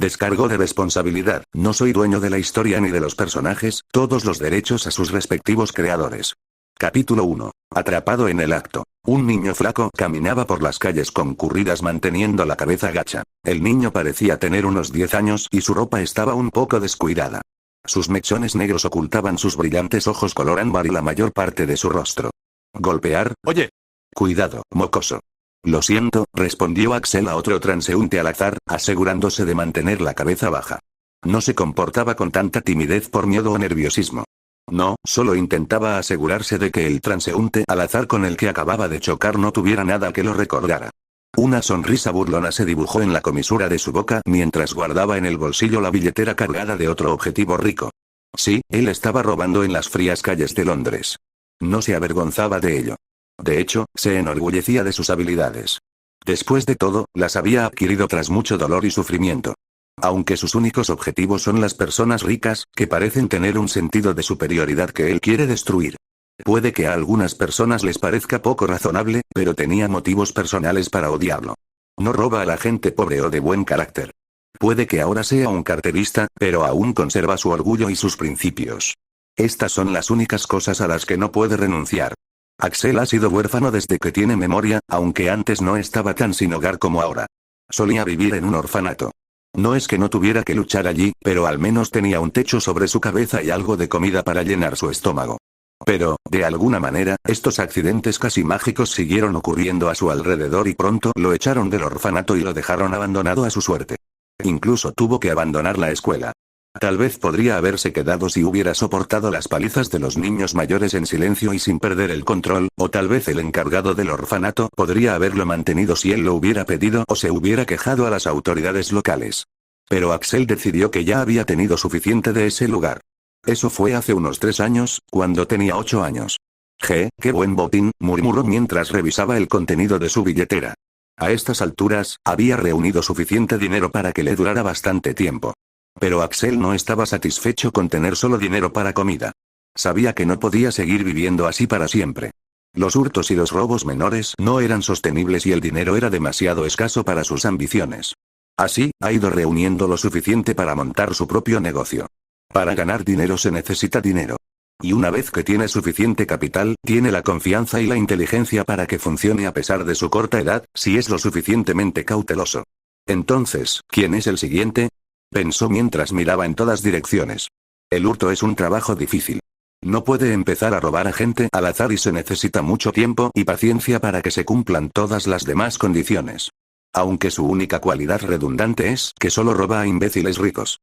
Descargo de responsabilidad, no soy dueño de la historia ni de los personajes, todos los derechos a sus respectivos creadores. Capítulo 1. Atrapado en el acto. Un niño flaco caminaba por las calles concurridas manteniendo la cabeza gacha. El niño parecía tener unos 10 años y su ropa estaba un poco descuidada. Sus mechones negros ocultaban sus brillantes ojos color ámbar y la mayor parte de su rostro. ¿Golpear? Oye. Cuidado, mocoso. Lo siento, respondió Axel a otro transeúnte al azar, asegurándose de mantener la cabeza baja. No se comportaba con tanta timidez por miedo o nerviosismo. No, solo intentaba asegurarse de que el transeúnte al azar con el que acababa de chocar no tuviera nada que lo recordara. Una sonrisa burlona se dibujó en la comisura de su boca mientras guardaba en el bolsillo la billetera cargada de otro objetivo rico. Sí, él estaba robando en las frías calles de Londres. No se avergonzaba de ello. De hecho, se enorgullecía de sus habilidades. Después de todo, las había adquirido tras mucho dolor y sufrimiento. Aunque sus únicos objetivos son las personas ricas, que parecen tener un sentido de superioridad que él quiere destruir. Puede que a algunas personas les parezca poco razonable, pero tenía motivos personales para odiarlo. No roba a la gente pobre o de buen carácter. Puede que ahora sea un carterista, pero aún conserva su orgullo y sus principios. Estas son las únicas cosas a las que no puede renunciar. Axel ha sido huérfano desde que tiene memoria, aunque antes no estaba tan sin hogar como ahora. Solía vivir en un orfanato. No es que no tuviera que luchar allí, pero al menos tenía un techo sobre su cabeza y algo de comida para llenar su estómago. Pero, de alguna manera, estos accidentes casi mágicos siguieron ocurriendo a su alrededor y pronto lo echaron del orfanato y lo dejaron abandonado a su suerte. Incluso tuvo que abandonar la escuela. Tal vez podría haberse quedado si hubiera soportado las palizas de los niños mayores en silencio y sin perder el control, o tal vez el encargado del orfanato podría haberlo mantenido si él lo hubiera pedido o se hubiera quejado a las autoridades locales. Pero Axel decidió que ya había tenido suficiente de ese lugar. Eso fue hace unos 3 años, cuando tenía 8 años. ¡Qué buen botín!, murmuró mientras revisaba el contenido de su billetera. A estas alturas, había reunido suficiente dinero para que le durara bastante tiempo. Pero Axel no estaba satisfecho con tener solo dinero para comida. Sabía que no podía seguir viviendo así para siempre. Los hurtos y los robos menores no eran sostenibles y el dinero era demasiado escaso para sus ambiciones. Así, ha ido reuniendo lo suficiente para montar su propio negocio. Para ganar dinero se necesita dinero. Y una vez que tiene suficiente capital, tiene la confianza y la inteligencia para que funcione a pesar de su corta edad, si es lo suficientemente cauteloso. Entonces, ¿quién es el siguiente?, pensó mientras miraba en todas direcciones. El hurto es un trabajo difícil. No puede empezar a robar a gente al azar y se necesita mucho tiempo y paciencia para que se cumplan todas las demás condiciones. Aunque su única cualidad redundante es que solo roba a imbéciles ricos.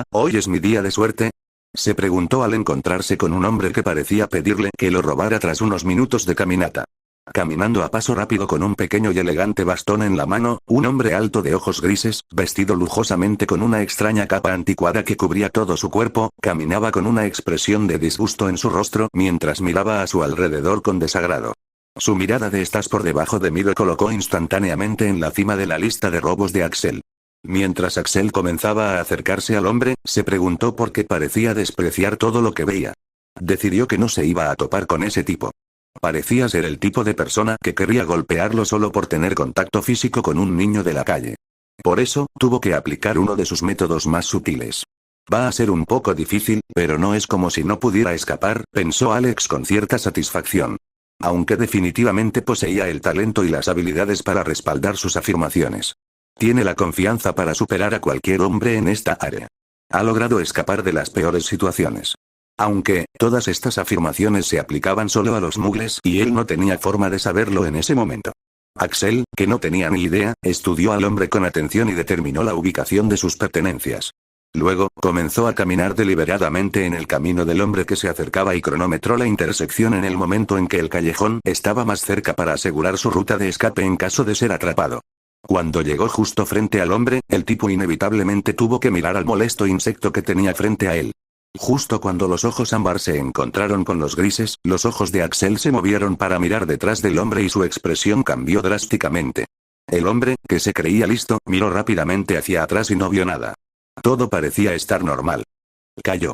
¿Hoy es mi día de suerte?, se preguntó al encontrarse con un hombre que parecía pedirle que lo robara tras unos minutos de caminata. Caminando a paso rápido con un pequeño y elegante bastón en la mano, un hombre alto de ojos grises, vestido lujosamente con una extraña capa anticuada que cubría todo su cuerpo, caminaba con una expresión de disgusto en su rostro mientras miraba a su alrededor con desagrado. Su mirada de "estás por debajo de mí" lo colocó instantáneamente en la cima de la lista de robos de Axel. Mientras Axel comenzaba a acercarse al hombre, se preguntó por qué parecía despreciar todo lo que veía. Decidió que no se iba a topar con ese tipo. Parecía ser el tipo de persona que querría golpearlo solo por tener contacto físico con un niño de la calle. Por eso, tuvo que aplicar uno de sus métodos más sutiles. Va a ser un poco difícil, pero no es como si no pudiera escapar, pensó Alex con cierta satisfacción. Aunque definitivamente poseía el talento y las habilidades para respaldar sus afirmaciones. Tiene la confianza para superar a cualquier hombre en esta área. Ha logrado escapar de las peores situaciones. Aunque, todas estas afirmaciones se aplicaban solo a los muggles y él no tenía forma de saberlo en ese momento. Axel, que no tenía ni idea, estudió al hombre con atención y determinó la ubicación de sus pertenencias. Luego, comenzó a caminar deliberadamente en el camino del hombre que se acercaba y cronometró la intersección en el momento en que el callejón estaba más cerca para asegurar su ruta de escape en caso de ser atrapado. Cuando llegó justo frente al hombre, el tipo inevitablemente tuvo que mirar al molesto insecto que tenía frente a él. Justo cuando los ojos ámbar se encontraron con los grises, los ojos de Axel se movieron para mirar detrás del hombre y su expresión cambió drásticamente. El hombre, que se creía listo, miró rápidamente hacia atrás y no vio nada. Todo parecía estar normal. Cayó.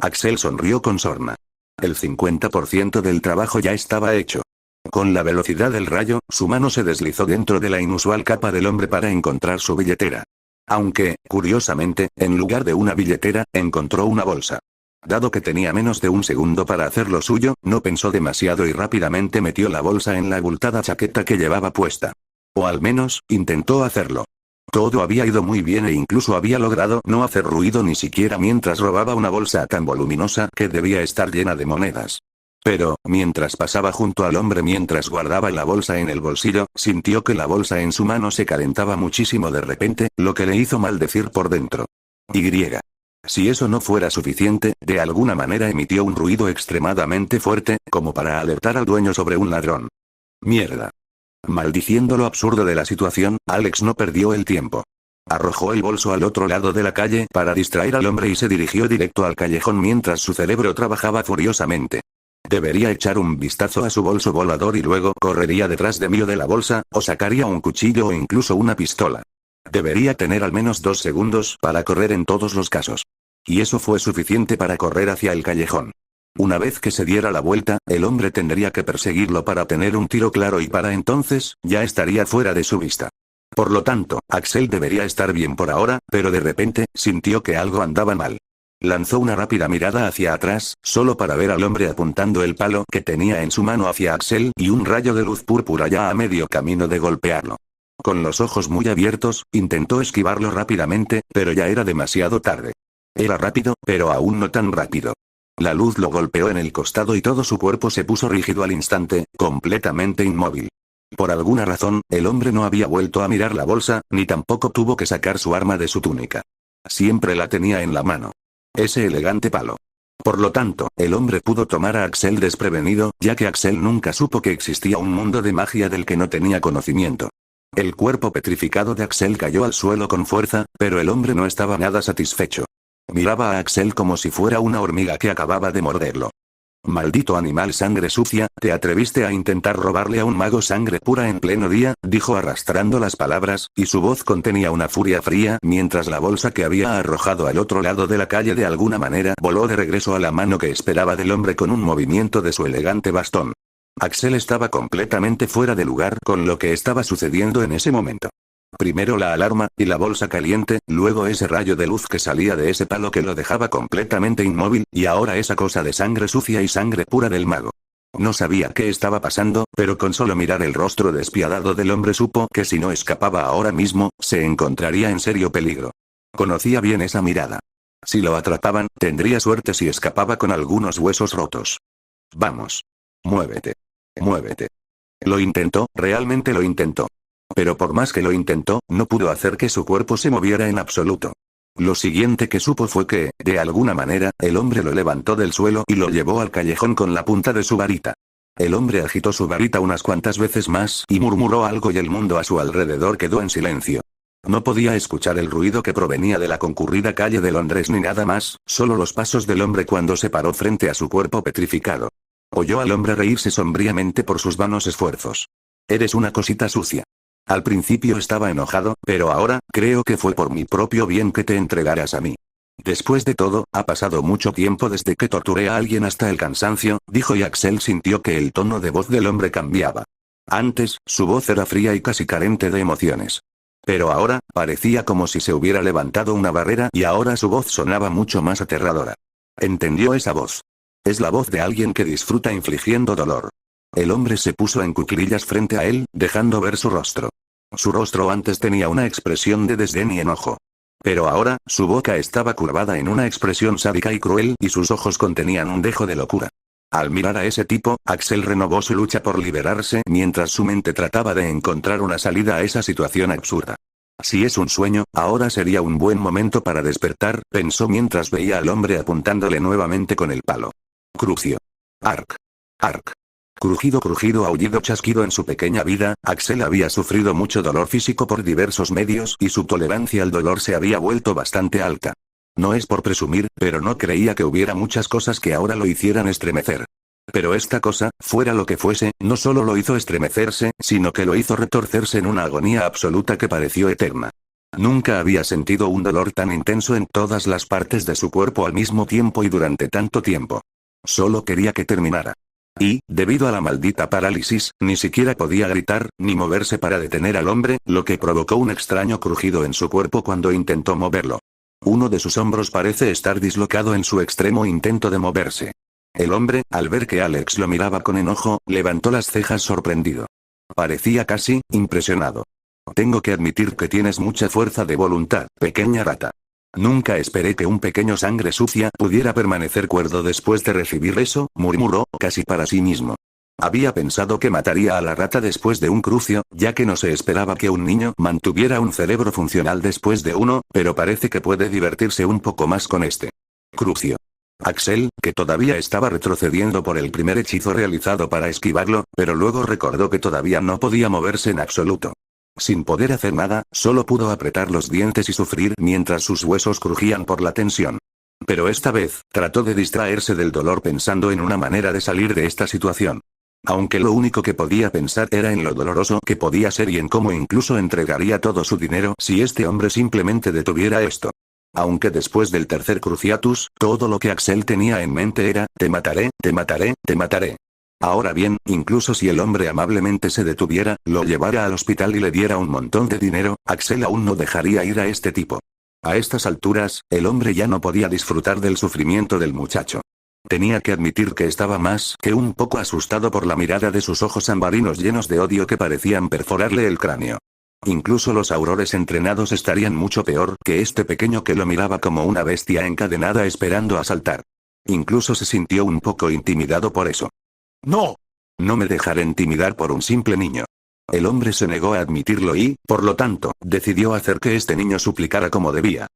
Axel sonrió con sorna. El 50% del trabajo ya estaba hecho. Con la velocidad del rayo, su mano se deslizó dentro de la inusual capa del hombre para encontrar su billetera. Aunque, curiosamente, en lugar de una billetera, encontró una bolsa. Dado que tenía menos de un segundo para hacer lo suyo, no pensó demasiado y rápidamente metió la bolsa en la abultada chaqueta que llevaba puesta. O al menos, intentó hacerlo. Todo había ido muy bien e incluso había logrado no hacer ruido ni siquiera mientras robaba una bolsa tan voluminosa que debía estar llena de monedas. Pero, mientras pasaba junto al hombre mientras guardaba la bolsa en el bolsillo, sintió que la bolsa en su mano se calentaba muchísimo de repente, lo que le hizo maldecir por dentro. Y. Si eso no fuera suficiente, de alguna manera emitió un ruido extremadamente fuerte, como para alertar al dueño sobre un ladrón. Mierda. Maldiciendo lo absurdo de la situación, Alex no perdió el tiempo. Arrojó el bolso al otro lado de la calle para distraer al hombre y se dirigió directo al callejón mientras su cerebro trabajaba furiosamente. Debería echar un vistazo a su bolso volador y luego correría detrás de mí o de la bolsa, o sacaría un cuchillo o incluso una pistola. Debería tener al menos 2 segundos para correr en todos los casos. Y eso fue suficiente para correr hacia el callejón. Una vez que se diera la vuelta, el hombre tendría que perseguirlo para tener un tiro claro y para entonces, ya estaría fuera de su vista. Por lo tanto, Axel debería estar bien por ahora, pero de repente, sintió que algo andaba mal. Lanzó una rápida mirada hacia atrás, solo para ver al hombre apuntando el palo que tenía en su mano hacia Axel y un rayo de luz púrpura ya a medio camino de golpearlo. Con los ojos muy abiertos, intentó esquivarlo rápidamente, pero ya era demasiado tarde. Era rápido, pero aún no tan rápido. La luz lo golpeó en el costado y todo su cuerpo se puso rígido al instante, completamente inmóvil. Por alguna razón, el hombre no había vuelto a mirar la bolsa, ni tampoco tuvo que sacar su arma de su túnica. Siempre la tenía en la mano. Ese elegante palo. Por lo tanto, el hombre pudo tomar a Axel desprevenido, ya que Axel nunca supo que existía un mundo de magia del que no tenía conocimiento. El cuerpo petrificado de Axel cayó al suelo con fuerza, pero el hombre no estaba nada satisfecho. Miraba a Axel como si fuera una hormiga que acababa de morderlo. «Maldito animal sangre sucia, ¿te atreviste a intentar robarle a un mago sangre pura en pleno día?», dijo arrastrando las palabras, y su voz contenía una furia fría mientras la bolsa que había arrojado al otro lado de la calle de alguna manera voló de regreso a la mano que esperaba del hombre con un movimiento de su elegante bastón. Axel estaba completamente fuera de lugar con lo que estaba sucediendo en ese momento. Primero la alarma, y la bolsa caliente, luego ese rayo de luz que salía de ese palo que lo dejaba completamente inmóvil, y ahora esa cosa de sangre sucia y sangre pura del mago. No sabía qué estaba pasando, pero con solo mirar el rostro despiadado del hombre supo que si no escapaba ahora mismo, se encontraría en serio peligro. Conocía bien esa mirada. Si lo atrapaban, tendría suerte si escapaba con algunos huesos rotos. Vamos. Muévete. Muévete. Lo intentó, realmente lo intentó. Pero por más que lo intentó, no pudo hacer que su cuerpo se moviera en absoluto. Lo siguiente que supo fue que, de alguna manera, el hombre lo levantó del suelo y lo llevó al callejón con la punta de su varita. El hombre agitó su varita unas cuantas veces más y murmuró algo y el mundo a su alrededor quedó en silencio. No podía escuchar el ruido que provenía de la concurrida calle de Londres ni nada más, solo los pasos del hombre cuando se paró frente a su cuerpo petrificado. Oyó al hombre reírse sombríamente por sus vanos esfuerzos. «Eres una cosita sucia. Al principio estaba enojado, pero ahora, creo que fue por mi propio bien que te entregaras a mí. Después de todo, ha pasado mucho tiempo desde que torturé a alguien hasta el cansancio», dijo y Axel sintió que el tono de voz del hombre cambiaba. Antes, su voz era fría y casi carente de emociones. Pero ahora, parecía como si se hubiera levantado una barrera y ahora su voz sonaba mucho más aterradora. Entendió esa voz. Es la voz de alguien que disfruta infligiendo dolor. El hombre se puso en cuclillas frente a él, dejando ver su rostro. Su rostro antes tenía una expresión de desdén y enojo. Pero ahora, su boca estaba curvada en una expresión sádica y cruel y sus ojos contenían un dejo de locura. Al mirar a ese tipo, Axel renovó su lucha por liberarse mientras su mente trataba de encontrar una salida a esa situación absurda. Si es un sueño, ahora sería un buen momento para despertar, pensó mientras veía al hombre apuntándole nuevamente con el palo. Crucio. Arc. Arc. Crujido, aullido, chasquido en su pequeña vida, Axel había sufrido mucho dolor físico por diversos medios y su tolerancia al dolor se había vuelto bastante alta. No es por presumir, pero no creía que hubiera muchas cosas que ahora lo hicieran estremecer. Pero esta cosa, fuera lo que fuese, no solo lo hizo estremecerse, sino que lo hizo retorcerse en una agonía absoluta que pareció eterna. Nunca había sentido un dolor tan intenso en todas las partes de su cuerpo al mismo tiempo y durante tanto tiempo. Solo quería que terminara. Y, debido a la maldita parálisis, ni siquiera podía gritar, ni moverse para detener al hombre, lo que provocó un extraño crujido en su cuerpo cuando intentó moverlo. Uno de sus hombros parece estar dislocado en su extremo intento de moverse. El hombre, al ver que Alex lo miraba con enojo, levantó las cejas sorprendido. Parecía casi impresionado. Tengo que admitir que tienes mucha fuerza de voluntad, pequeña rata. Nunca esperé que un pequeño sangre sucia pudiera permanecer cuerdo después de recibir eso, murmuró, casi para sí mismo. Había pensado que mataría a la rata después de un crucio, ya que no se esperaba que un niño mantuviera un cerebro funcional después de uno, pero parece que puede divertirse un poco más con este crucio. Axel, que todavía estaba retrocediendo por el primer hechizo realizado para esquivarlo, pero luego recordó que todavía no podía moverse en absoluto. Sin poder hacer nada, solo pudo apretar los dientes y sufrir mientras sus huesos crujían por la tensión. Pero esta vez, trató de distraerse del dolor pensando en una manera de salir de esta situación. Aunque lo único que podía pensar era en lo doloroso que podía ser y en cómo incluso entregaría todo su dinero si este hombre simplemente detuviera esto. Aunque después del tercer cruciatus, todo lo que Axel tenía en mente era, te mataré, te mataré, te mataré. Ahora bien, incluso si el hombre amablemente se detuviera, lo llevara al hospital y le diera un montón de dinero, Axel aún no dejaría ir a este tipo. A estas alturas, el hombre ya no podía disfrutar del sufrimiento del muchacho. Tenía que admitir que estaba más que un poco asustado por la mirada de sus ojos ambarinos llenos de odio que parecían perforarle el cráneo. Incluso los aurores entrenados estarían mucho peor que este pequeño que lo miraba como una bestia encadenada esperando a saltar. Incluso se sintió un poco intimidado por eso. ¡No! No me dejaré intimidar por un simple niño. El hombre se negó a admitirlo y, por lo tanto, decidió hacer que este niño suplicara como debía.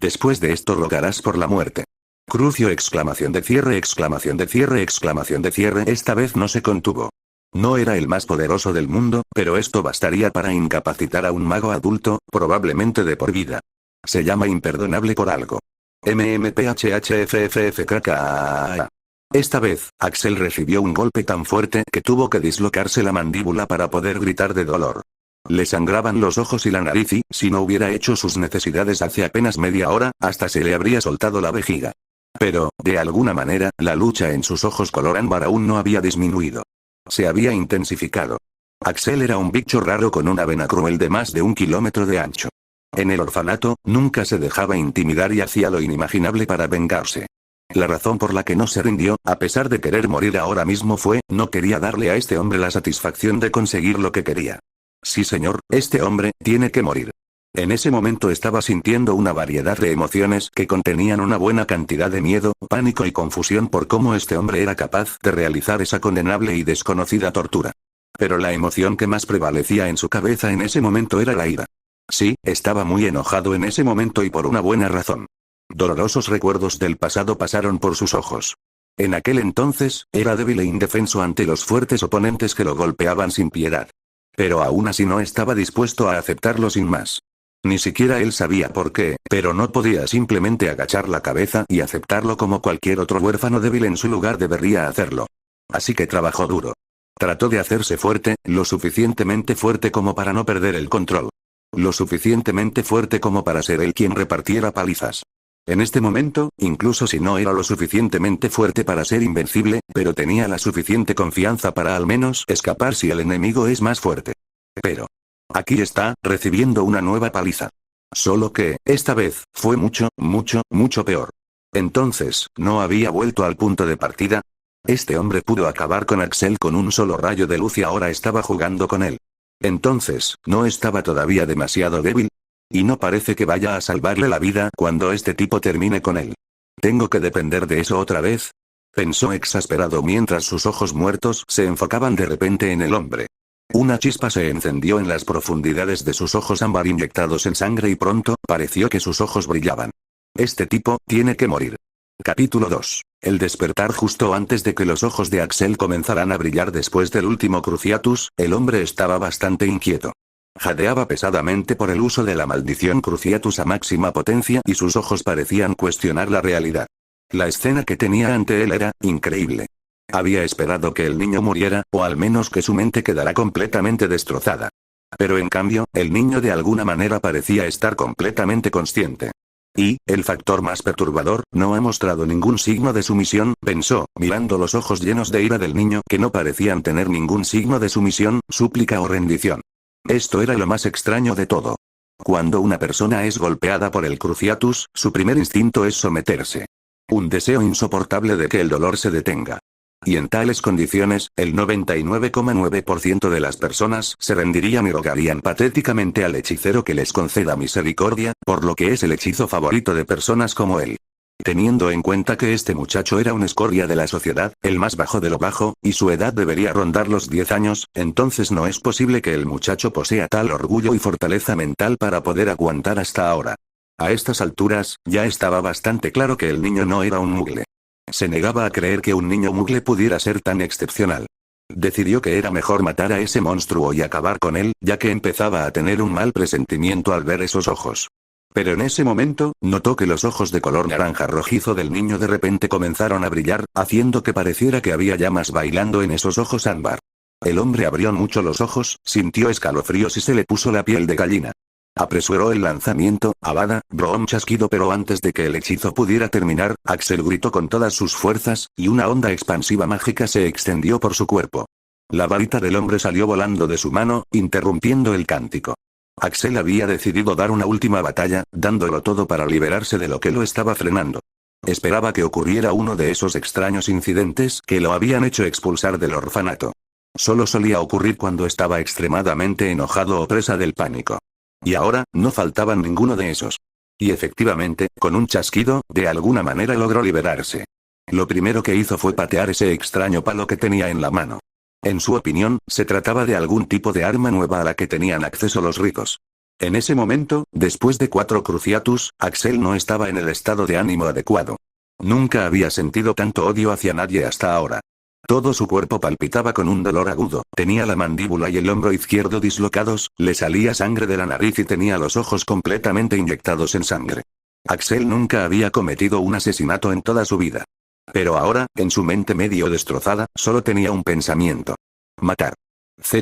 Después de esto rogarás por la muerte. Crucio exclamación de cierre exclamación de cierre exclamación de cierre. Esta vez no se contuvo. No era el más poderoso del mundo, pero esto bastaría para incapacitar a un mago adulto, probablemente de por vida. Se llama imperdonable por algo. MMPHHFFFKK. Esta vez, Axel recibió un golpe tan fuerte que tuvo que dislocarse la mandíbula para poder gritar de dolor. Le sangraban los ojos y la nariz y, si no hubiera hecho sus necesidades hace apenas media hora, hasta se le habría soltado la vejiga. Pero, de alguna manera, la lucha en sus ojos color ámbar aún no había disminuido. Se había intensificado. Axel era un bicho raro con una vena cruel de más de 1 kilómetro de ancho. En el orfanato, nunca se dejaba intimidar y hacía lo inimaginable para vengarse. La razón por la que no se rindió, a pesar de querer morir ahora mismo fue, no quería darle a este hombre la satisfacción de conseguir lo que quería. Sí señor, este hombre, tiene que morir. En ese momento estaba sintiendo una variedad de emociones que contenían una buena cantidad de miedo, pánico y confusión por cómo este hombre era capaz de realizar esa condenable y desconocida tortura. Pero la emoción que más prevalecía en su cabeza en ese momento era la ira. Sí, estaba muy enojado en ese momento y por una buena razón. Dolorosos recuerdos del pasado pasaron por sus ojos. En aquel entonces, era débil e indefenso ante los fuertes oponentes que lo golpeaban sin piedad. Pero aún así no estaba dispuesto a aceptarlo sin más. Ni siquiera él sabía por qué, pero no podía simplemente agachar la cabeza y aceptarlo como cualquier otro huérfano débil en su lugar debería hacerlo. Así que trabajó duro. Trató de hacerse fuerte, lo suficientemente fuerte como para no perder el control. Lo suficientemente fuerte como para ser él quien repartiera palizas. En este momento, incluso si no era lo suficientemente fuerte para ser invencible, pero tenía la suficiente confianza para al menos escapar si el enemigo es más fuerte. Pero aquí está, recibiendo una nueva paliza. Solo que, esta vez, fue mucho, mucho, mucho peor. Entonces, ¿no había vuelto al punto de partida? Este hombre pudo acabar con Axel con un solo rayo de luz y ahora estaba jugando con él. Entonces, ¿no estaba todavía demasiado débil? Y no parece que vaya a salvarle la vida cuando este tipo termine con él. ¿Tengo que depender de eso otra vez? Pensó exasperado mientras sus ojos muertos se enfocaban de repente en el hombre. Una chispa se encendió en las profundidades de sus ojos ámbar inyectados en sangre y pronto, pareció que sus ojos brillaban. Este tipo, tiene que morir. Capítulo 2. El despertar. Justo antes de que los ojos de Axel comenzaran a brillar después del último cruciatus, el hombre estaba bastante inquieto. Jadeaba pesadamente por el uso de la maldición cruciatus a máxima potencia y sus ojos parecían cuestionar la realidad. La escena que tenía ante él era increíble. Había esperado que el niño muriera, o al menos que su mente quedara completamente destrozada. Pero en cambio, el niño de alguna manera parecía estar completamente consciente. Y, el factor más perturbador, no ha mostrado ningún signo de sumisión, pensó, mirando los ojos llenos de ira del niño que no parecían tener ningún signo de sumisión, súplica o rendición. Esto era lo más extraño de todo. Cuando una persona es golpeada por el Cruciatus, su primer instinto es someterse. Un deseo insoportable de que el dolor se detenga. Y en tales condiciones, el 99,9% de las personas se rendirían y rogarían patéticamente al hechicero que les conceda misericordia, por lo que es el hechizo favorito de personas como él. Teniendo en cuenta que este muchacho era una escoria de la sociedad, el más bajo de lo bajo, y su edad debería rondar los 10 años, entonces no es posible que el muchacho posea tal orgullo y fortaleza mental para poder aguantar hasta ahora. A estas alturas, ya estaba bastante claro que el niño no era un mugle. Se negaba a creer que un niño mugle pudiera ser tan excepcional. Decidió que era mejor matar a ese monstruo y acabar con él, ya que empezaba a tener un mal presentimiento al ver esos ojos. Pero en ese momento, notó que los ojos de color naranja rojizo del niño de repente comenzaron a brillar, haciendo que pareciera que había llamas bailando en esos ojos ámbar. El hombre abrió mucho los ojos, sintió escalofríos y se le puso la piel de gallina. Apresuró el lanzamiento, Avada, un chasquido, pero antes de que el hechizo pudiera terminar, Axel gritó con todas sus fuerzas, y una onda expansiva mágica se extendió por su cuerpo. La varita del hombre salió volando de su mano, interrumpiendo el cántico. Axel había decidido dar una última batalla, dándolo todo para liberarse de lo que lo estaba frenando. Esperaba que ocurriera uno de esos extraños incidentes que lo habían hecho expulsar del orfanato. Solo solía ocurrir cuando estaba extremadamente enojado o presa del pánico. Y ahora, no faltaban ninguno de esos. Y efectivamente, con un chasquido, de alguna manera logró liberarse. Lo primero que hizo fue patear ese extraño palo que tenía en la mano. En su opinión, se trataba de algún tipo de arma nueva a la que tenían acceso los ricos. En ese momento, después de 4 Cruciatus, Axel no estaba en el estado de ánimo adecuado. Nunca había sentido tanto odio hacia nadie hasta ahora. Todo su cuerpo palpitaba con un dolor agudo, tenía la mandíbula y el hombro izquierdo dislocados, le salía sangre de la nariz y tenía los ojos completamente inyectados en sangre. Axel nunca había cometido un asesinato en toda su vida. Pero ahora, en su mente medio destrozada, solo tenía un pensamiento. Matar.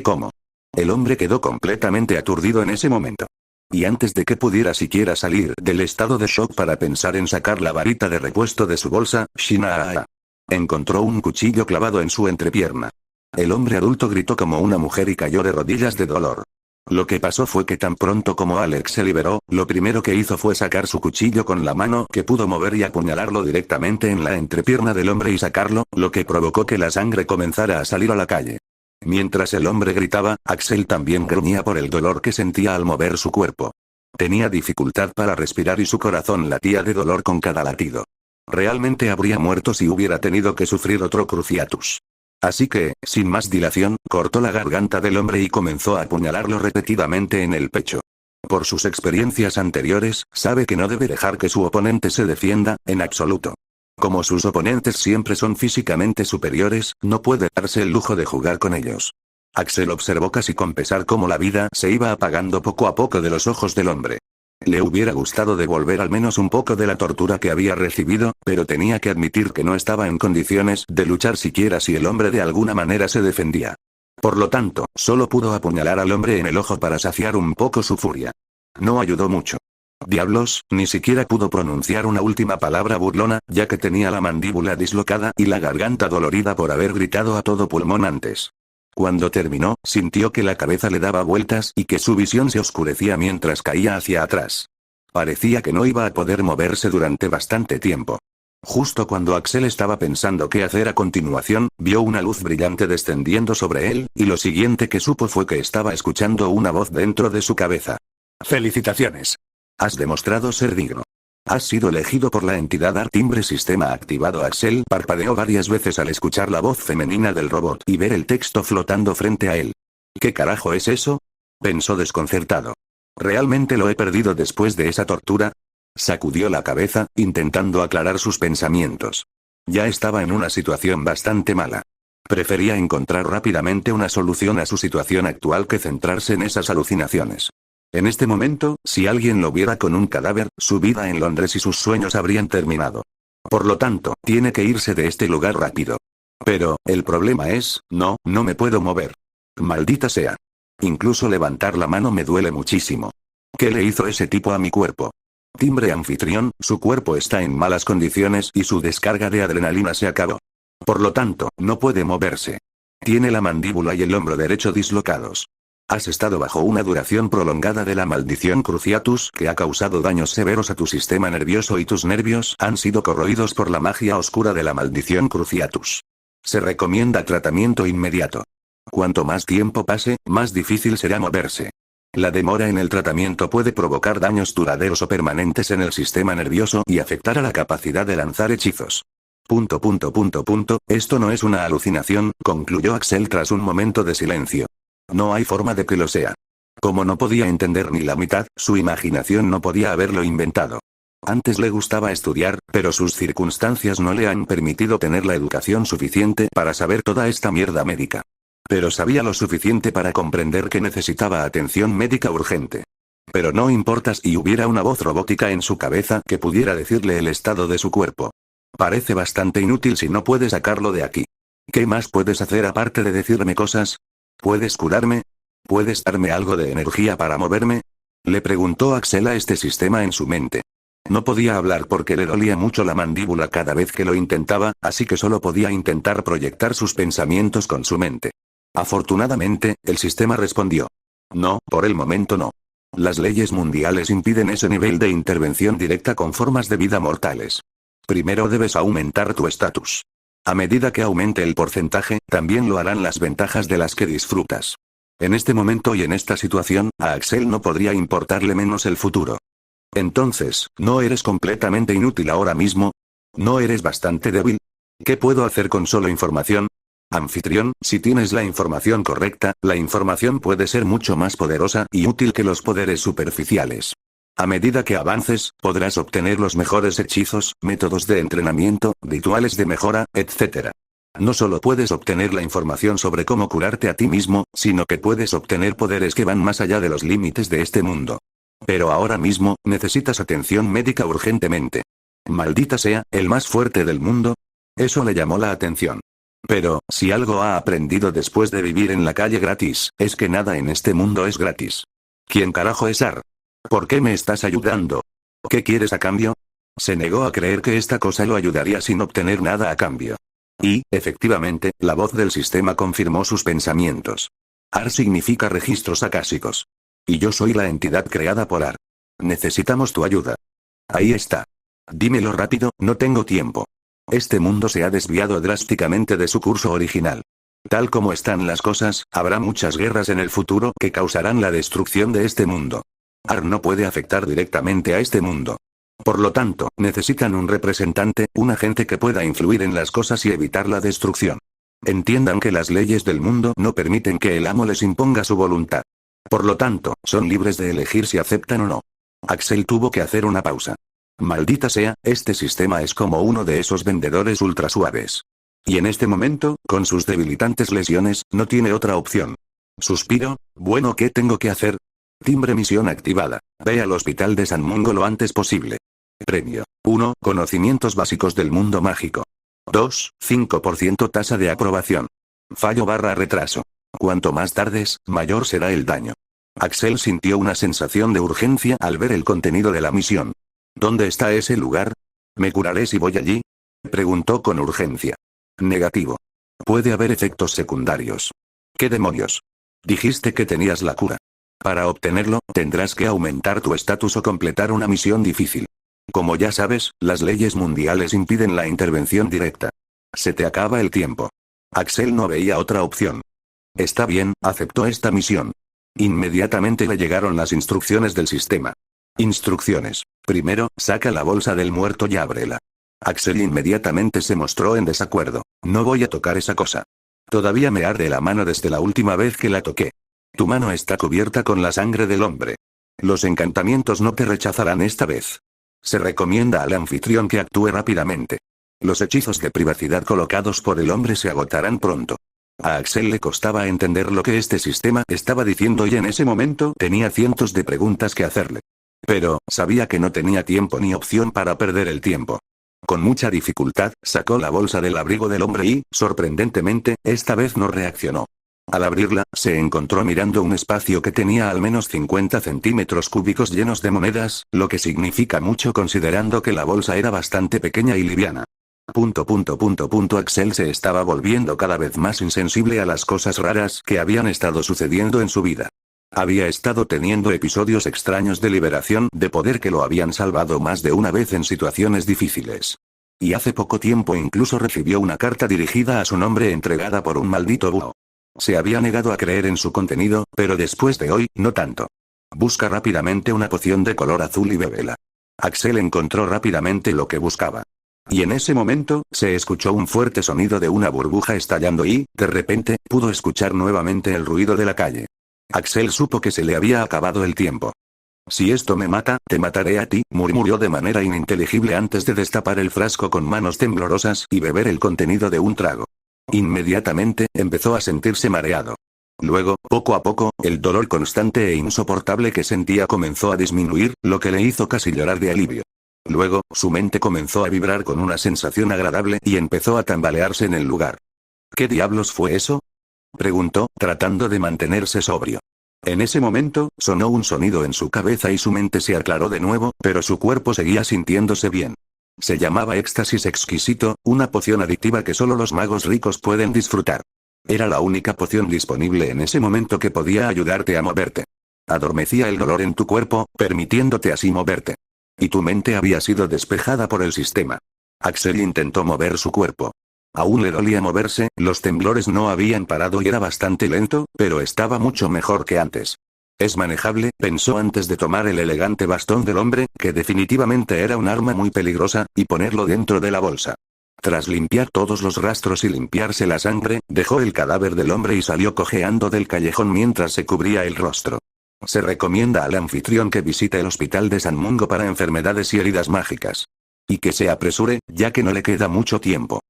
¿Cómo? El hombre quedó completamente aturdido en ese momento. Y antes de que pudiera siquiera salir del estado de shock para pensar en sacar la varita de repuesto de su bolsa, Shinaa encontró un cuchillo clavado en su entrepierna. El hombre adulto gritó como una mujer y cayó de rodillas de dolor. Lo que pasó fue que tan pronto como Alex se liberó, lo primero que hizo fue sacar su cuchillo con la mano que pudo mover y apuñalarlo directamente en la entrepierna del hombre y sacarlo, lo que provocó que la sangre comenzara a salir a la calle. Mientras el hombre gritaba, Axel también gruñía por el dolor que sentía al mover su cuerpo. Tenía dificultad para respirar y su corazón latía de dolor con cada latido. Realmente habría muerto si hubiera tenido que sufrir otro Cruciatus. Así que, sin más dilación, cortó la garganta del hombre y comenzó a apuñalarlo repetidamente en el pecho. Por sus experiencias anteriores, sabe que no debe dejar que su oponente se defienda, en absoluto. Como sus oponentes siempre son físicamente superiores, no puede darse el lujo de jugar con ellos. Axel observó casi con pesar cómo la vida se iba apagando poco a poco de los ojos del hombre. Le hubiera gustado devolver al menos un poco de la tortura que había recibido, pero tenía que admitir que no estaba en condiciones de luchar siquiera si el hombre de alguna manera se defendía. Por lo tanto, solo pudo apuñalar al hombre en el ojo para saciar un poco su furia. No ayudó mucho. Diablos, ni siquiera pudo pronunciar una última palabra burlona, ya que tenía la mandíbula dislocada y la garganta dolorida por haber gritado a todo pulmón antes. Cuando terminó, sintió que la cabeza le daba vueltas y que su visión se oscurecía mientras caía hacia atrás. Parecía que no iba a poder moverse durante bastante tiempo. Justo cuando Axel estaba pensando qué hacer a continuación, vio una luz brillante descendiendo sobre él, y lo siguiente que supo fue que estaba escuchando una voz dentro de su cabeza. ¡Felicitaciones! Has demostrado ser digno. Has sido elegido por la entidad Artimbre Sistema activado. Axel parpadeó varias veces al escuchar la voz femenina del robot y ver el texto flotando frente a él. ¿Qué carajo es eso? Pensó desconcertado. ¿Realmente lo he perdido después de esa tortura? Sacudió la cabeza, intentando aclarar sus pensamientos. Ya estaba en una situación bastante mala. Prefería encontrar rápidamente una solución a su situación actual que centrarse en esas alucinaciones. En este momento, si alguien lo viera con un cadáver, su vida en Londres y sus sueños habrían terminado. Por lo tanto, tiene que irse de este lugar rápido. Pero, el problema es, no me puedo mover. Maldita sea. Incluso levantar la mano me duele muchísimo. ¿Qué le hizo ese tipo a mi cuerpo? Timbre anfitrión, su cuerpo está en malas condiciones y su descarga de adrenalina se acabó. Por lo tanto, no puede moverse. Tiene la mandíbula y el hombro derecho dislocados. Has estado bajo una duración prolongada de la maldición Cruciatus que ha causado daños severos a tu sistema nervioso y tus nervios han sido corroídos por la magia oscura de la maldición Cruciatus. Se recomienda tratamiento inmediato. Cuanto más tiempo pase, más difícil será moverse. La demora en el tratamiento puede provocar daños duraderos o permanentes en el sistema nervioso y afectar a la capacidad de lanzar hechizos. Esto no es una alucinación, concluyó Axel tras un momento de silencio. No hay forma de que lo sea. Como no podía entender ni la mitad, su imaginación no podía haberlo inventado. Antes le gustaba estudiar, pero sus circunstancias no le han permitido tener la educación suficiente para saber toda esta mierda médica. Pero sabía lo suficiente para comprender que necesitaba atención médica urgente. Pero no importa si hubiera una voz robótica en su cabeza que pudiera decirle el estado de su cuerpo. Parece bastante inútil si no puedes sacarlo de aquí. ¿Qué más puedes hacer aparte de decirme cosas? ¿Puedes curarme? ¿Puedes darme algo de energía para moverme? Le preguntó Axel a este sistema en su mente. No podía hablar porque le dolía mucho la mandíbula cada vez que lo intentaba, así que solo podía intentar proyectar sus pensamientos con su mente. Afortunadamente, el sistema respondió. No, por el momento no. Las leyes mundiales impiden ese nivel de intervención directa con formas de vida mortales. Primero debes aumentar tu estatus. A medida que aumente el porcentaje, también lo harán las ventajas de las que disfrutas. En este momento y en esta situación, a Axel no podría importarle menos el futuro. Entonces, ¿no eres completamente inútil ahora mismo? ¿No eres bastante débil? ¿Qué puedo hacer con solo información? Anfitrión, si tienes la información correcta, la información puede ser mucho más poderosa y útil que los poderes superficiales. A medida que avances, podrás obtener los mejores hechizos, métodos de entrenamiento, rituales de mejora, etc. No solo puedes obtener la información sobre cómo curarte a ti mismo, sino que puedes obtener poderes que van más allá de los límites de este mundo. Pero ahora mismo, necesitas atención médica urgentemente. Maldita sea, el más fuerte del mundo. Eso le llamó la atención. Pero, si algo ha aprendido después de vivir en la calle gratis, es que nada en este mundo es gratis. ¿Quién carajo es Ar? ¿Por qué me estás ayudando? ¿Qué quieres a cambio? Se negó a creer que esta cosa lo ayudaría sin obtener nada a cambio. Y, efectivamente, la voz del sistema confirmó sus pensamientos. Ar significa registros acásicos. Y yo soy la entidad creada por Ar. Necesitamos tu ayuda. Ahí está. Dímelo rápido, no tengo tiempo. Este mundo se ha desviado drásticamente de su curso original. Tal como están las cosas, habrá muchas guerras en el futuro que causarán la destrucción de este mundo. Ar no puede afectar directamente a este mundo. Por lo tanto, necesitan un representante, un agente que pueda influir en las cosas y evitar la destrucción. Entiendan que las leyes del mundo no permiten que el amo les imponga su voluntad. Por lo tanto, son libres de elegir si aceptan o no. Axel tuvo que hacer una pausa. Maldita sea, este sistema es como uno de esos vendedores ultra suaves. Y en este momento, con sus debilitantes lesiones, no tiene otra opción. Suspiro, bueno, ¿qué tengo que hacer? Timbre misión activada. Ve al hospital de San Mungo lo antes posible. Premio. 1. Conocimientos básicos del mundo mágico. 2. 5% tasa de aprobación. Fallo/retraso. Cuanto más tardes, mayor será el daño. Axel sintió una sensación de urgencia al ver el contenido de la misión. ¿Dónde está ese lugar? ¿Me curaré si voy allí? Preguntó con urgencia. Negativo. Puede haber efectos secundarios. ¿Qué demonios? Dijiste que tenías la cura. Para obtenerlo, tendrás que aumentar tu estatus o completar una misión difícil. Como ya sabes, las leyes mundiales impiden la intervención directa. Se te acaba el tiempo. Axel no veía otra opción. Está bien, aceptó esta misión. Inmediatamente le llegaron las instrucciones del sistema. Instrucciones. Primero, saca la bolsa del muerto y ábrela. Axel inmediatamente se mostró en desacuerdo. No voy a tocar esa cosa. Todavía me arde la mano desde la última vez que la toqué. Tu mano está cubierta con la sangre del hombre. Los encantamientos no te rechazarán esta vez. Se recomienda al anfitrión que actúe rápidamente. Los hechizos de privacidad colocados por el hombre se agotarán pronto. A Axel le costaba entender lo que este sistema estaba diciendo y en ese momento tenía cientos de preguntas que hacerle. Pero, sabía que no tenía tiempo ni opción para perder el tiempo. Con mucha dificultad, sacó la bolsa del abrigo del hombre y, sorprendentemente, esta vez no reaccionó. Al abrirla, se encontró mirando un espacio que tenía al menos 50 centímetros cúbicos llenos de monedas, lo que significa mucho considerando que la bolsa era bastante pequeña y liviana. Axel se estaba volviendo cada vez más insensible a las cosas raras que habían estado sucediendo en su vida. Había estado teniendo episodios extraños de liberación de poder que lo habían salvado más de una vez en situaciones difíciles. Y hace poco tiempo incluso recibió una carta dirigida a su nombre entregada por un maldito búho. Se había negado a creer en su contenido, pero después de hoy, no tanto. Busca rápidamente una poción de color azul y bébela. Axel encontró rápidamente lo que buscaba. Y en ese momento, se escuchó un fuerte sonido de una burbuja estallando y, de repente, pudo escuchar nuevamente el ruido de la calle. Axel supo que se le había acabado el tiempo. Si esto me mata, te mataré a ti, murmuró de manera ininteligible antes de destapar el frasco con manos temblorosas y beber el contenido de un trago. Inmediatamente, empezó a sentirse mareado. Luego, poco a poco, el dolor constante e insoportable que sentía comenzó a disminuir, lo que le hizo casi llorar de alivio. Luego, su mente comenzó a vibrar con una sensación agradable y empezó a tambalearse en el lugar. ¿Qué diablos fue eso?, preguntó, tratando de mantenerse sobrio. En ese momento, sonó un sonido en su cabeza y su mente se aclaró de nuevo, pero su cuerpo seguía sintiéndose bien. Se llamaba éxtasis exquisito, una poción adictiva que solo los magos ricos pueden disfrutar. Era la única poción disponible en ese momento que podía ayudarte a moverte. Adormecía el dolor en tu cuerpo, permitiéndote así moverte. Y tu mente había sido despejada por el sistema. Axel intentó mover su cuerpo. Aún le dolía moverse, los temblores no habían parado y era bastante lento, pero estaba mucho mejor que antes. Es manejable, pensó antes de tomar el elegante bastón del hombre, que definitivamente era un arma muy peligrosa, y ponerlo dentro de la bolsa. Tras limpiar todos los rastros y limpiarse la sangre, dejó el cadáver del hombre y salió cojeando del callejón mientras se cubría el rostro. Se recomienda al anfitrión que visite el hospital de San Mungo para enfermedades y heridas mágicas. Y que se apresure, ya que no le queda mucho tiempo.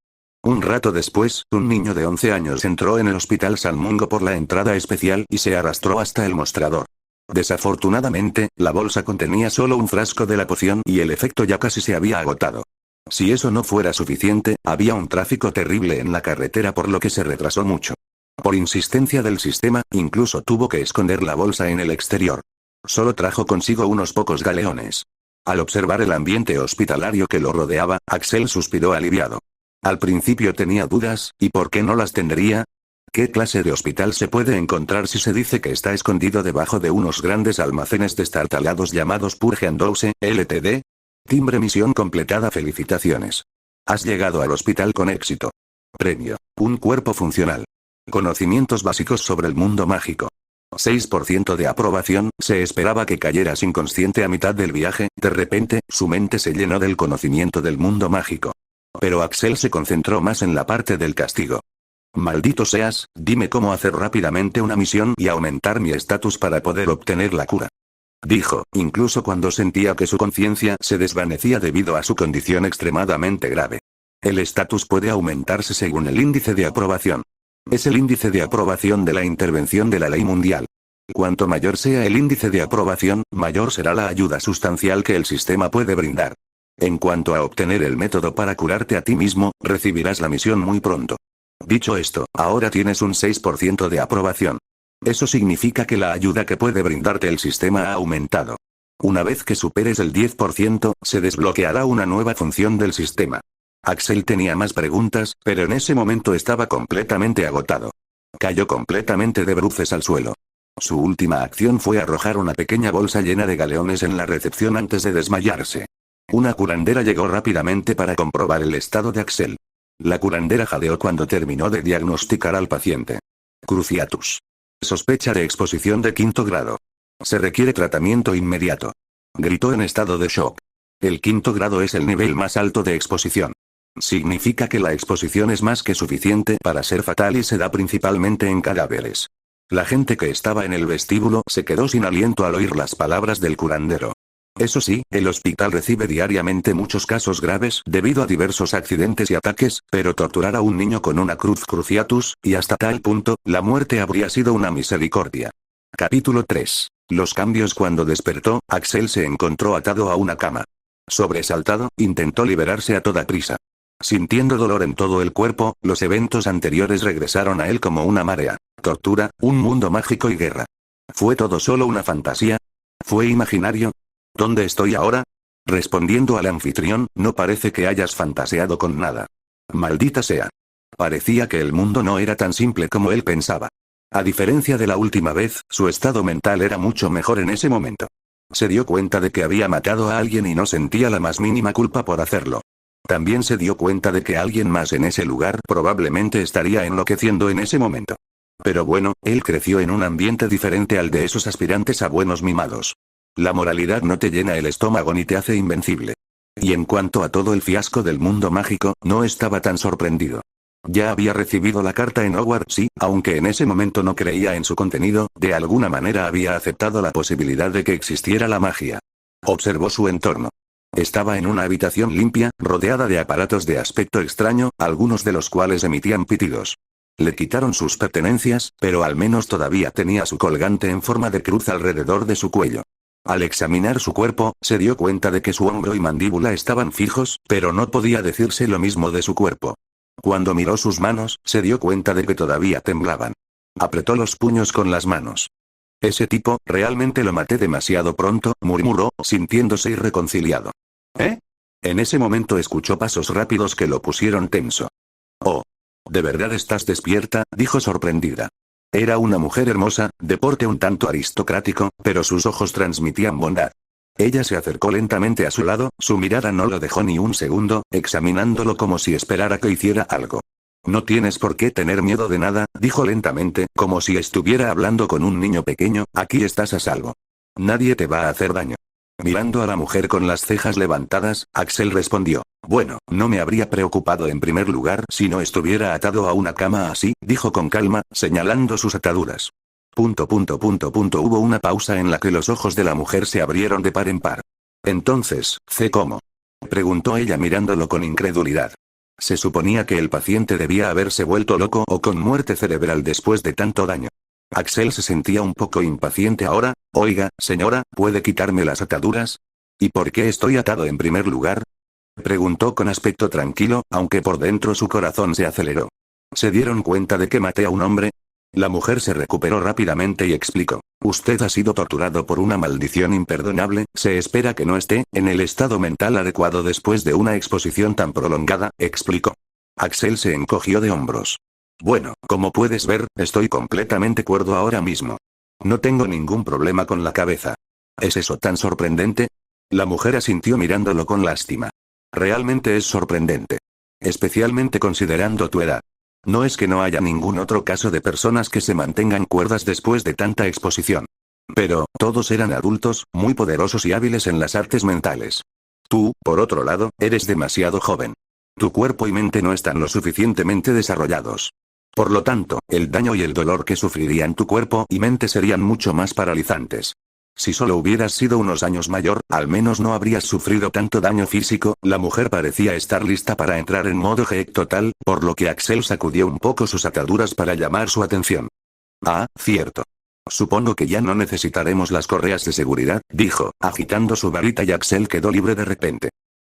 Un rato después, un niño de 11 años entró en el hospital San Mungo por la entrada especial y se arrastró hasta el mostrador. Desafortunadamente, la bolsa contenía solo un frasco de la poción y el efecto ya casi se había agotado. Si eso no fuera suficiente, había un tráfico terrible en la carretera por lo que se retrasó mucho. Por insistencia del sistema, incluso tuvo que esconder la bolsa en el exterior. Solo trajo consigo unos pocos galeones. Al observar el ambiente hospitalario que lo rodeaba, Axel suspiró aliviado. Al principio tenía dudas, ¿y por qué no las tendría? ¿Qué clase de hospital se puede encontrar si se dice que está escondido debajo de unos grandes almacenes destartalados llamados Purge and Dose, Ltd? Timbre misión completada. Felicitaciones. Has llegado al hospital con éxito. Premio. Un cuerpo funcional. Conocimientos básicos sobre el mundo mágico. 6% de aprobación. Se esperaba que cayeras inconsciente a mitad del viaje, de repente, su mente se llenó del conocimiento del mundo mágico. Pero Axel se concentró más en la parte del castigo. Maldito seas, dime cómo hacer rápidamente una misión y aumentar mi estatus para poder obtener la cura. Dijo, incluso cuando sentía que su conciencia se desvanecía debido a su condición extremadamente grave. El estatus puede aumentarse según el índice de aprobación. Es el índice de aprobación de la intervención de la ley mundial. Cuanto mayor sea el índice de aprobación, mayor será la ayuda sustancial que el sistema puede brindar. En cuanto a obtener el método para curarte a ti mismo, recibirás la misión muy pronto. Dicho esto, ahora tienes un 6% de aprobación. Eso significa que la ayuda que puede brindarte el sistema ha aumentado. Una vez que superes el 10%, se desbloqueará una nueva función del sistema. Axel tenía más preguntas, pero en ese momento estaba completamente agotado. Cayó completamente de bruces al suelo. Su última acción fue arrojar una pequeña bolsa llena de galeones en la recepción antes de desmayarse. Una curandera llegó rápidamente para comprobar el estado de Axel. La curandera jadeó cuando terminó de diagnosticar al paciente. Cruciatus. Sospecha de exposición de 5º grado. Se requiere tratamiento inmediato. Gritó en estado de shock. El 5º grado es el nivel más alto de exposición. Significa que la exposición es más que suficiente para ser fatal y se da principalmente en cadáveres. La gente que estaba en el vestíbulo se quedó sin aliento al oír las palabras del curandero. Eso sí, el hospital recibe diariamente muchos casos graves debido a diversos accidentes y ataques, pero torturar a un niño con una cruz cruciatus, y hasta tal punto, la muerte habría sido una misericordia. Capítulo 3. Los cambios. Cuando despertó, Axel se encontró atado a una cama. Sobresaltado, intentó liberarse a toda prisa. sintiendo dolor en todo el cuerpo, los eventos anteriores regresaron a él como una marea. Tortura, un mundo mágico y guerra. ¿Fue todo solo una fantasía? ¿Fue imaginario? ¿Dónde estoy ahora? Respondiendo al anfitrión, no parece que hayas fantaseado con nada. Maldita sea. Parecía que el mundo no era tan simple como él pensaba. A diferencia de la última vez, su estado mental era mucho mejor en ese momento. Se dio cuenta de que había matado a alguien y no sentía la más mínima culpa por hacerlo. También se dio cuenta de que alguien más en ese lugar probablemente estaría enloqueciendo en ese momento. Pero bueno, él creció en un ambiente diferente al de esos aspirantes a buenos mimados. La moralidad no te llena el estómago ni te hace invencible. Y en cuanto a todo el fiasco del mundo mágico, no estaba tan sorprendido. Ya había recibido la carta en Hogwarts y, aunque en ese momento no creía en su contenido, de alguna manera había aceptado la posibilidad de que existiera la magia. Observó su entorno. Estaba en una habitación limpia, rodeada de aparatos de aspecto extraño, algunos de los cuales emitían pitidos. Le quitaron sus pertenencias, pero al menos todavía tenía su colgante en forma de cruz alrededor de su cuello. Al examinar su cuerpo, se dio cuenta de que su hombro y mandíbula estaban fijos, pero no podía decirse lo mismo de su cuerpo. Cuando miró sus manos, se dio cuenta de que todavía temblaban. Apretó los puños con las manos. Ese tipo, realmente lo maté demasiado pronto, murmuró, sintiéndose irreconciliado. ¿Eh? En ese momento escuchó pasos rápidos que lo pusieron tenso. Oh. ¿De verdad estás despierta?, dijo sorprendida. Era una mujer hermosa, de porte un tanto aristocrático, pero sus ojos transmitían bondad. Ella se acercó lentamente a su lado, su mirada no lo dejó ni un segundo, examinándolo como si esperara que hiciera algo. No tienes por qué tener miedo de nada, dijo lentamente, como si estuviera hablando con un niño pequeño, aquí estás a salvo. Nadie te va a hacer daño. Mirando a la mujer con las cejas levantadas, Axel respondió. Bueno, no me habría preocupado en primer lugar si no estuviera atado a una cama así, dijo con calma, señalando sus ataduras. Hubo una pausa en la que los ojos de la mujer se abrieron de par en par. Entonces, ¿cómo? Preguntó ella mirándolo con incredulidad. Se suponía que el paciente debía haberse vuelto loco o con muerte cerebral después de tanto daño. Axel se sentía un poco impaciente ahora. Oiga, señora, ¿puede quitarme las ataduras? ¿Y por qué estoy atado en primer lugar? Preguntó con aspecto tranquilo, aunque por dentro su corazón se aceleró. ¿Se dieron cuenta de que maté a un hombre? La mujer se recuperó rápidamente y explicó. Usted ha sido torturado por una maldición imperdonable, se espera que no esté en el estado mental adecuado después de una exposición tan prolongada, explicó. Axel se encogió de hombros. Bueno, como puedes ver, estoy completamente cuerdo ahora mismo. No tengo ningún problema con la cabeza. ¿Es eso tan sorprendente? La mujer asintió mirándolo con lástima. Realmente es sorprendente. Especialmente considerando tu edad. No es que no haya ningún otro caso de personas que se mantengan cuerdas después de tanta exposición. Pero, todos eran adultos, muy poderosos y hábiles en las artes mentales. Tú, por otro lado, eres demasiado joven. Tu cuerpo y mente no están lo suficientemente desarrollados. Por lo tanto, el daño y el dolor que sufrirían tu cuerpo y mente serían mucho más paralizantes. Si solo hubieras sido unos años mayor, al menos no habrías sufrido tanto daño físico. La mujer parecía estar lista para entrar en modo Geek total, por lo que Axel sacudió un poco sus ataduras para llamar su atención. Ah, cierto. Supongo que ya no necesitaremos las correas de seguridad, dijo, agitando su varita y Axel quedó libre de repente.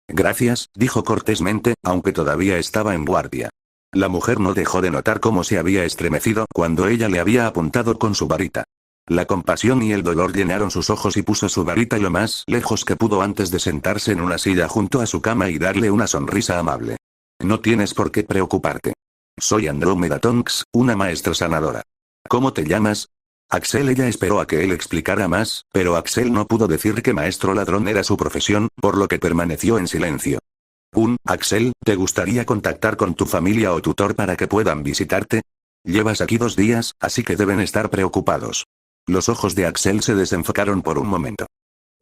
Gracias, dijo cortésmente, aunque todavía estaba en guardia. La mujer no dejó de notar cómo se había estremecido cuando ella le había apuntado con su varita. La compasión y el dolor llenaron sus ojos y puso su varita lo más lejos que pudo antes de sentarse en una silla junto a su cama y darle una sonrisa amable. No tienes por qué preocuparte. Soy Andrómeda Tonks, una maestra sanadora. ¿Cómo te llamas? Axel. Ella esperó a que él explicara más, pero Axel no pudo decir que maestro ladrón era su profesión, por lo que permaneció en silencio. Axel, ¿te gustaría contactar con tu familia o tutor para que puedan visitarte? Llevas aquí 2 días, así que deben estar preocupados. Los ojos de Axel se desenfocaron por un momento.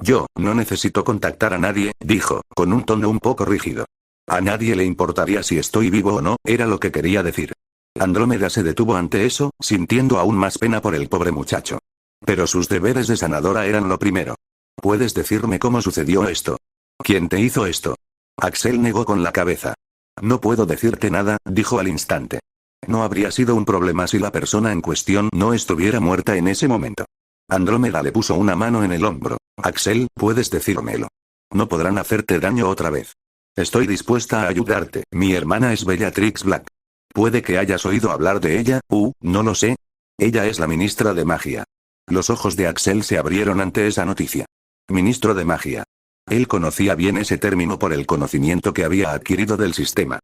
Yo, no necesito contactar a nadie, dijo, con un tono un poco rígido. A nadie le importaría si estoy vivo o no, era lo que quería decir. Andrómeda se detuvo ante eso, sintiendo aún más pena por el pobre muchacho. Pero sus deberes de sanadora eran lo primero. ¿Puedes decirme cómo sucedió esto? ¿Quién te hizo esto? Axel negó con la cabeza. No puedo decirte nada, dijo al instante. No habría sido un problema si la persona en cuestión no estuviera muerta en ese momento. Andrómeda le puso una mano en el hombro. Axel, puedes decírmelo. No podrán hacerte daño otra vez. Estoy dispuesta a ayudarte. Mi hermana es Bellatrix Black. Puede que hayas oído hablar de ella, no lo sé. Ella es la ministra de magia. Los ojos de Axel se abrieron ante esa noticia. Ministro de magia. Él conocía bien ese término por el conocimiento que había adquirido del sistema.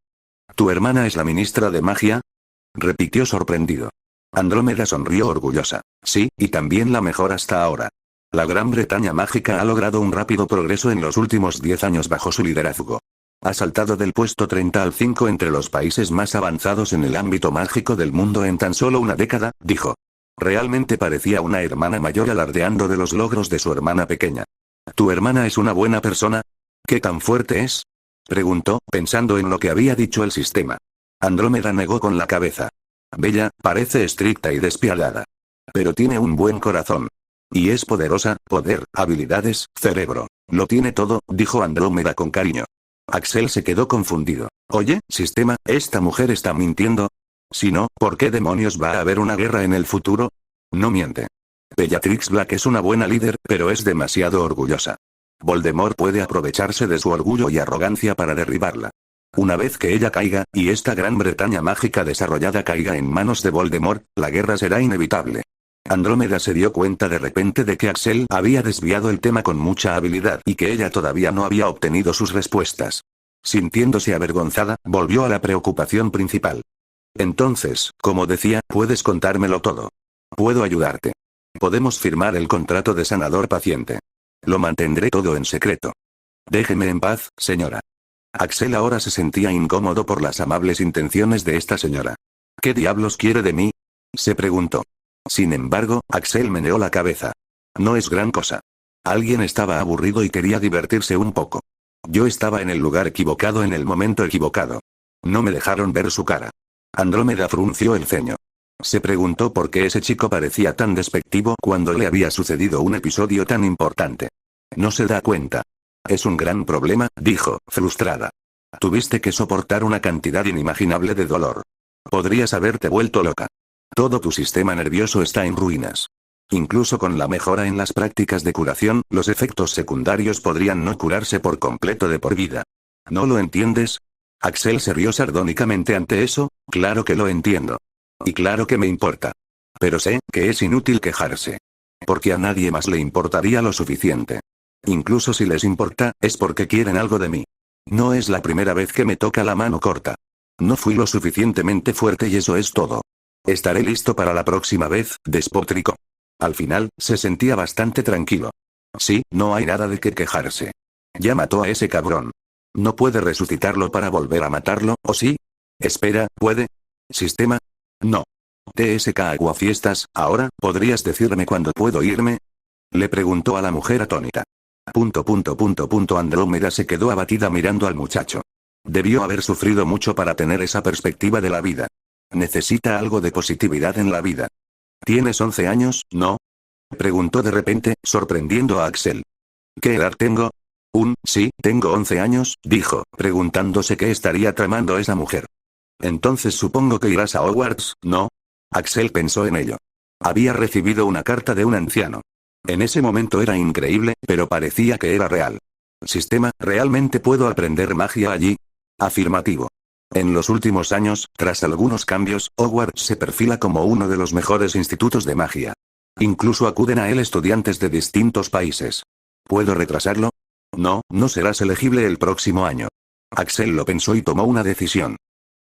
¿Tu hermana es la ministra de magia? Repitió sorprendido. Andrómeda sonrió orgullosa. Sí, y también la mejor hasta ahora. La Gran Bretaña mágica ha logrado un rápido progreso en los últimos 10 años bajo su liderazgo. Ha saltado del puesto 30 al 5 entre los países más avanzados en el ámbito mágico del mundo en tan solo una década, dijo. Realmente parecía una hermana mayor alardeando de los logros de su hermana pequeña. ¿Tu hermana es una buena persona? ¿Qué tan fuerte es? Preguntó, pensando en lo que había dicho el sistema. Andrómeda negó con la cabeza. Bella, parece estricta y despiadada. Pero tiene un buen corazón. Y es poderosa, poder, habilidades, cerebro. Lo tiene todo, dijo Andrómeda con cariño. Axel se quedó confundido. Oye, sistema, ¿esta mujer está mintiendo? Si no, ¿por qué demonios va a haber una guerra en el futuro? No miente. Bellatrix Black es una buena líder, pero es demasiado orgullosa. Voldemort puede aprovecharse de su orgullo y arrogancia para derribarla. Una vez que ella caiga, y esta Gran Bretaña mágica desarrollada caiga en manos de Voldemort, la guerra será inevitable. Andrómeda se dio cuenta de repente de que Axel había desviado el tema con mucha habilidad y que ella todavía no había obtenido sus respuestas. Sintiéndose avergonzada, volvió a la preocupación principal. Entonces, como decía, puedes contármelo todo. Puedo ayudarte. Podemos firmar el contrato de sanador paciente. Lo mantendré todo en secreto. Déjeme en paz, señora. Axel ahora se sentía incómodo por las amables intenciones de esta señora. ¿Qué diablos quiere de mí? Se preguntó. Sin embargo, Axel meneó la cabeza. No es gran cosa. Alguien estaba aburrido y quería divertirse un poco. Yo estaba en el lugar equivocado en el momento equivocado. No me dejaron ver su cara. Andrómeda frunció el ceño. Se preguntó por qué ese chico parecía tan despectivo cuando le había sucedido un episodio tan importante. No se da cuenta. Es un gran problema, dijo, frustrada. Tuviste que soportar una cantidad inimaginable de dolor. Podrías haberte vuelto loca. Todo tu sistema nervioso está en ruinas. Incluso con la mejora en las prácticas de curación, los efectos secundarios podrían no curarse por completo de por vida. ¿No lo entiendes? Axel se rió sardónicamente ante eso. Claro que lo entiendo. Y claro que me importa. Pero sé que es inútil quejarse. Porque a nadie más le importaría lo suficiente. Incluso si les importa, es porque quieren algo de mí. No es la primera vez que me toca la mano corta. No fui lo suficientemente fuerte y eso es todo. Estaré listo para la próxima vez, despotricó. Al final, se sentía bastante tranquilo. Sí, no hay nada de qué quejarse. Ya mató a ese cabrón. ¿No puede resucitarlo para volver a matarlo, o sí? Espera, ¿puede? ¿Sistema? No. TSK Aguafiestas, ¿ahora podrías decirme cuándo puedo irme? Le preguntó a la mujer atónita. Andrómeda se quedó abatida mirando al muchacho. Debió haber sufrido mucho para tener esa perspectiva de la vida. Necesita algo de positividad en la vida. ¿Tienes 11 años, no? Preguntó de repente, sorprendiendo a Axel. ¿Qué edad tengo? Sí, tengo 11 años, dijo, preguntándose qué estaría tramando esa mujer. Entonces supongo que irás a Hogwarts, ¿no? Axel pensó en ello. Había recibido una carta de un anciano. En ese momento era increíble, pero parecía que era real. Sistema, ¿realmente puedo aprender magia allí? Afirmativo. En los últimos años, tras algunos cambios, Hogwarts se perfila como uno de los mejores institutos de magia. Incluso acuden a él estudiantes de distintos países. ¿Puedo retrasarlo? No, no serás elegible el próximo año. Axel lo pensó y tomó una decisión.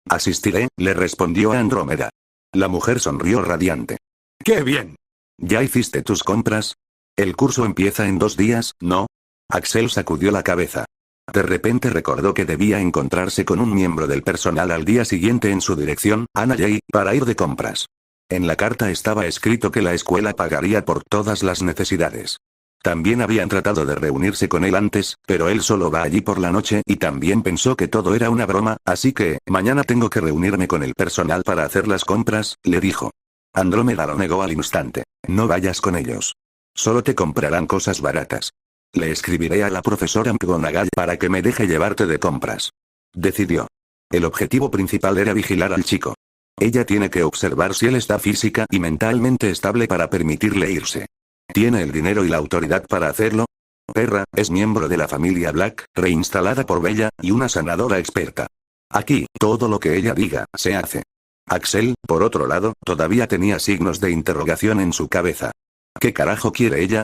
Asistiré, le respondió a Andrómeda. La mujer sonrió radiante. ¡Qué bien! ¿Ya hiciste tus compras? El curso empieza en 2 días, ¿no? Axel sacudió la cabeza. De repente recordó que debía encontrarse con un miembro del personal al día siguiente en su dirección, Anna Jay, para ir de compras. En la carta estaba escrito que la escuela pagaría por todas las necesidades. También habían tratado de reunirse con él antes, pero él solo va allí por la noche y también pensó que todo era una broma, así que, mañana tengo que reunirme con el personal para hacer las compras, le dijo. Andrómeda lo negó al instante. No vayas con ellos. Solo te comprarán cosas baratas. Le escribiré a la profesora McGonagall para que me deje llevarte de compras. Decidió. El objetivo principal era vigilar al chico. Ella tiene que observar si él está física y mentalmente estable para permitirle irse. ¿Tiene el dinero y la autoridad para hacerlo? Perra, es miembro de la familia Black, reinstalada por Bella, y una sanadora experta. Aquí, todo lo que ella diga, se hace. Axel, por otro lado, todavía tenía signos de interrogación en su cabeza. ¿Qué carajo quiere ella?